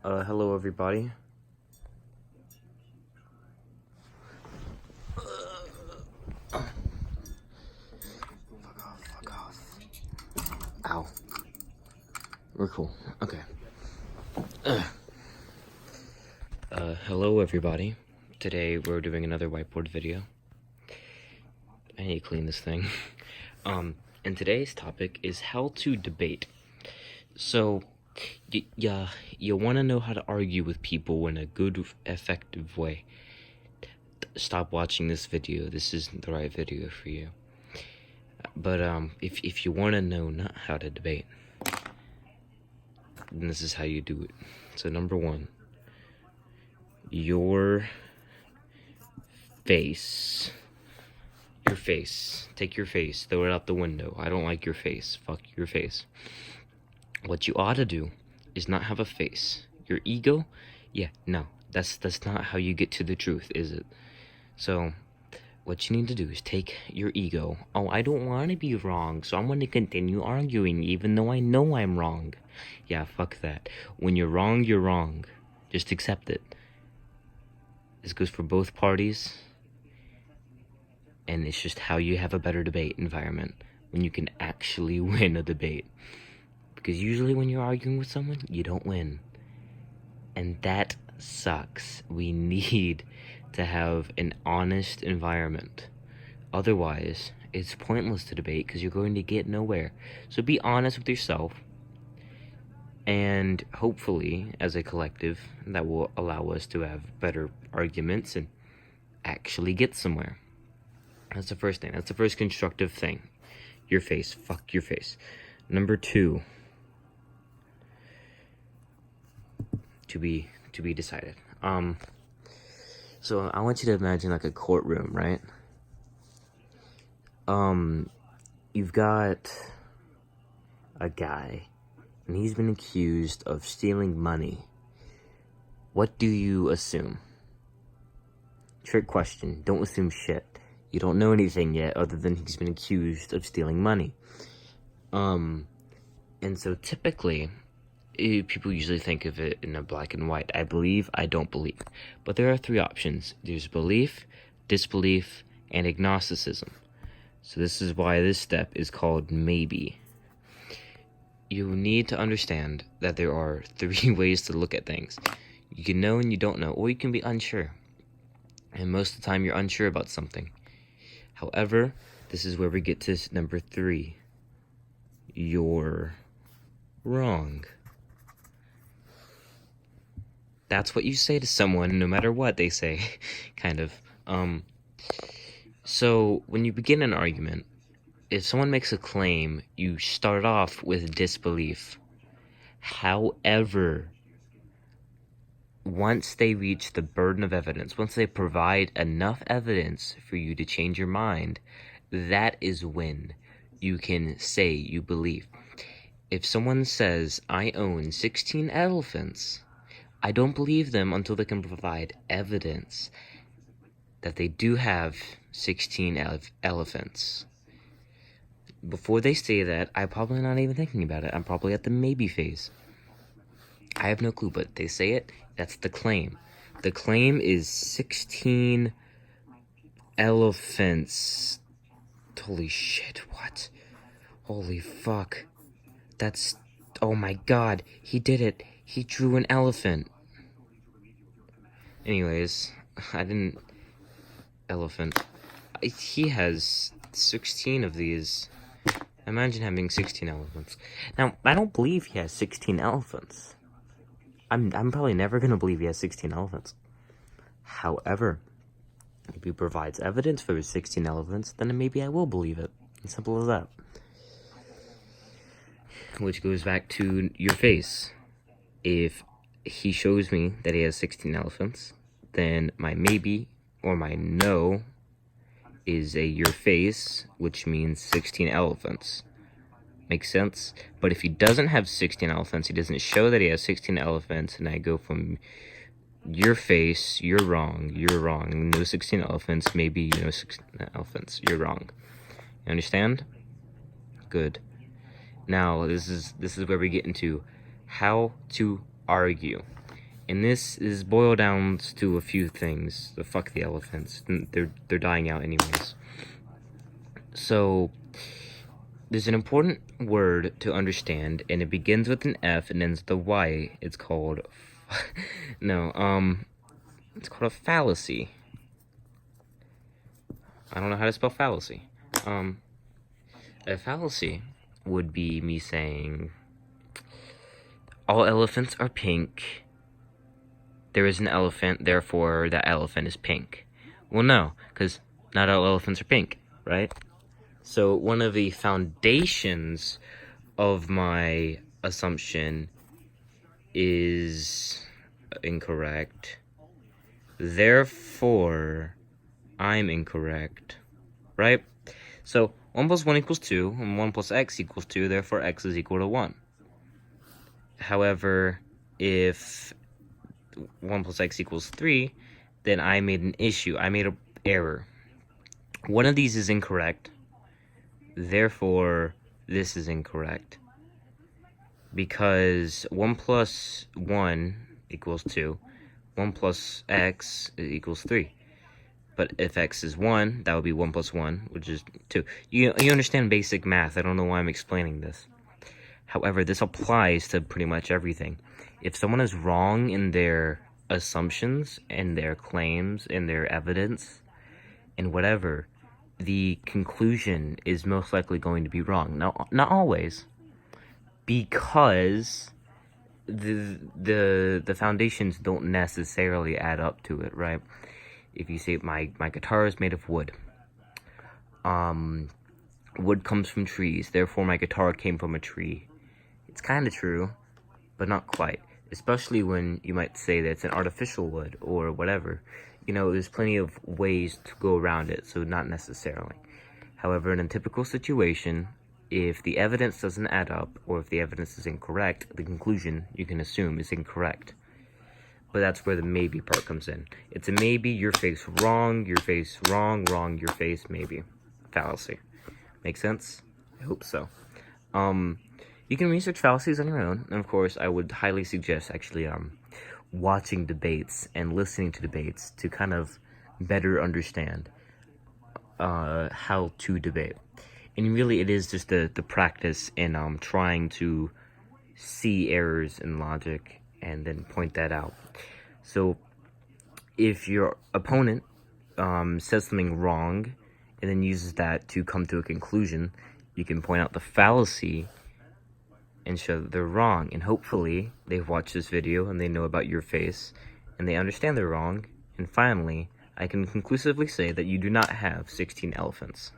Hello everybody. Fuck off. Ow. We're cool. Okay. Hello everybody. Today we're doing another whiteboard video. I need to clean this thing. And today's topic is how to debate. So, you want to know how to argue with people in a good, effective way. Stop watching this video. This isn't the right video for you. But if you want to know not how to debate, then this is how you do it. So number one, your face. Take your face, throw it out the window. I don't like your face. Fuck your face. What you ought to do is not have a face. Your ego? Yeah, no. That's not how you get to the truth, is it? So, what you need to do is take your ego. Oh, I don't want to be wrong, so I'm going to continue arguing even though I know I'm wrong. Yeah, fuck that. When you're wrong, you're wrong. Just accept it. This goes for both parties. And it's just how you have a better debate environment when you can actually win a debate. Because usually when you're arguing with someone, you don't win. And that sucks. We need to have an honest environment. Otherwise, it's pointless to debate because you're going to get nowhere. So be honest with yourself. And hopefully, as a collective, that will allow us to have better arguments and actually get somewhere. That's the first thing. That's the first constructive thing. Your face. Fuck your face. Number two. To be decided. So I want you to imagine like a courtroom, right? You've got a guy, and he's been accused of stealing money. What do you assume? Trick question. Don't assume shit. You don't know anything yet other than he's been accused of stealing money. And so typically, people usually think of it in a black and white. I believe, I don't believe. But there are three options. There's belief, disbelief, and agnosticism. So this is why this step is called maybe. You need to understand that there are three ways to look at things. You can know and you don't know, or you can be unsure. And most of the time you're unsure about something. However, this is where we get to number three. You're wrong. That's what you say to someone, no matter what they say, kind of. So, when you begin an argument, if someone makes a claim, you start off with disbelief. However, once they reach the burden of evidence, once they provide enough evidence for you to change your mind, that is when you can say you believe. If someone says, I own 16 elephants, I don't believe them until they can provide evidence that they do have 16 elephants. Before they say that, I'm probably not even thinking about it. I'm probably at the maybe phase. I have no clue, but they say it, that's the claim. The claim is 16 elephants. Holy shit, what? Holy fuck. That's... Oh my god, he did it. He drew an elephant. Anyways, I didn't... Elephant. He has 16 of these. Imagine having 16 elephants. Now, I don't believe he has 16 elephants. I'm probably never going to believe he has 16 elephants. However, if he provides evidence for his 16 elephants, then maybe I will believe it. As simple as that. Which goes back to your face. If he shows me that he has 16 elephants, then my maybe or my no is a your face, which means 16 elephants. Makes sense? But if he doesn't have 16 elephants, he doesn't show that he has 16 elephants, and I go from your face, you're wrong, no 16 elephants, maybe you know 16 elephants, you're wrong. You understand? Good. Now, this is where we get into how to argue. And this is boiled down to a few things. Fuck the elephants. They're dying out anyways. So, there's an important word to understand, and it begins with an F and ends with a Y. It's called... it's called a fallacy. I don't know how to spell fallacy. A fallacy would be me saying, all elephants are pink. There is an elephant, therefore that elephant is pink. Well, no, because not all elephants are pink, right? So one of the foundations of my assumption is incorrect. Therefore, I'm incorrect, right? So 1 plus 1 equals 2, and 1 plus x equals 2, therefore x is equal to 1. However, if 1 plus x equals 3, then I made an issue. I made an error. One of these is incorrect. Therefore, this is incorrect. Because 1 plus 1 equals 2. 1 plus x equals 3. But if x is 1, that would be 1 plus 1, which is 2. You understand basic math. I don't know why I'm explaining this. However, this applies to pretty much everything. If someone is wrong in their assumptions, and their claims, and their evidence, and whatever, the conclusion is most likely going to be wrong. Now, not always, because the foundations don't necessarily add up to it, right? If you say my guitar is made of wood, wood comes from trees, therefore my guitar came from a tree. It's kind of true, but not quite. Especially when you might say that it's an artificial wood or whatever. You know, there's plenty of ways to go around it, so not necessarily. However, in a typical situation, if the evidence doesn't add up, or if the evidence is incorrect, the conclusion you can assume is incorrect. But that's where the maybe part comes in. It's a maybe, your face wrong, your face wrong, wrong, your face maybe. Fallacy. Make sense? I hope so. You can research fallacies on your own, and of course, I would highly suggest actually watching debates and listening to debates to kind of better understand how to debate. And really, it is just the practice in trying to see errors in logic and then point that out. So, if your opponent says something wrong and then uses that to come to a conclusion, you can point out the fallacy and show that they're wrong, and hopefully they've watched this video and they know about your face and they understand they're wrong. And finally, I can conclusively say that you do not have 16 elephants.